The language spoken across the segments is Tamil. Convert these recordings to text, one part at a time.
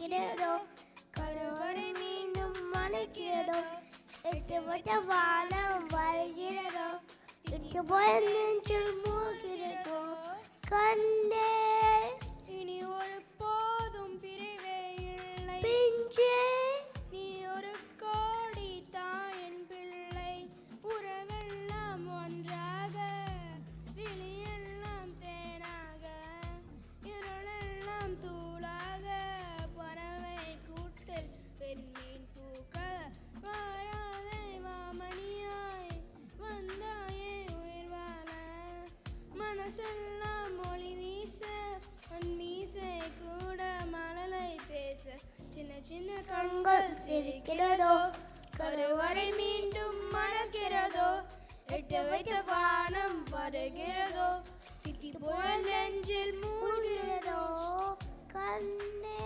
சிரிக்கிறதோ கருவறை மீண்டும் மலைக்கிறதோ எட்டு வட்ட வானம் வருகிறதோ இட்டு போய் நெஞ்சில் மூழ்கிறதோ கண்டே இனி ஒரு போதும் பிரிவே இல்லை பிஞ்சே நீ ஒரு கோடி தாயின் பிள்ளை உறவெல்லாம் ஒன்றாக விழியெல்லாம் தேனாக இருளெல்லாம் தூளாக பறவை கூட்டில் பெண்ணின் பூக்க வாராதே மாமணியாய் வந்தாயே உயிர் வாழ மனசெல்லாம் மொழி வீச உன் மீசை கூட மழலை பேச சின்ன சின்ன கண்கள் சிரிக்கிறதோ கருவறை மீண்டும் மணக்கிறதோ எட்டு வைத்த வானம் வருகிறதோ தித்தி போய நெஞ்சில் மூழ்கிறதோ கண்டே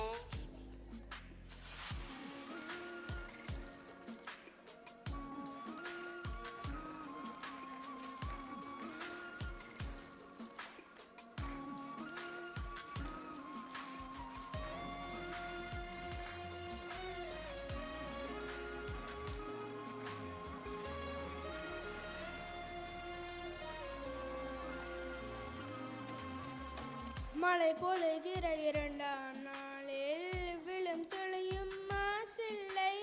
மழை பொழுகிற இரண்டாம் நாளில் விழும் துளியும் மாசில்லை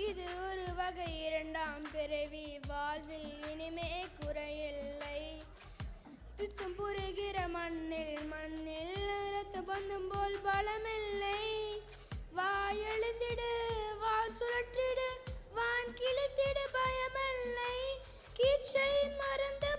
இது ஒரு வகை இரண்டாம் பிறவி வாழ்வில் இனிமே குறையில்லை துத்தம் புரிகிற மண்ணில் ரத்தம் பந்தும் போல் பலமில்லை வாய் எழுந்திடு வால் சுழற்றிடு வான் கிழித்திடு பயமில்லை கீச்சை மறந்து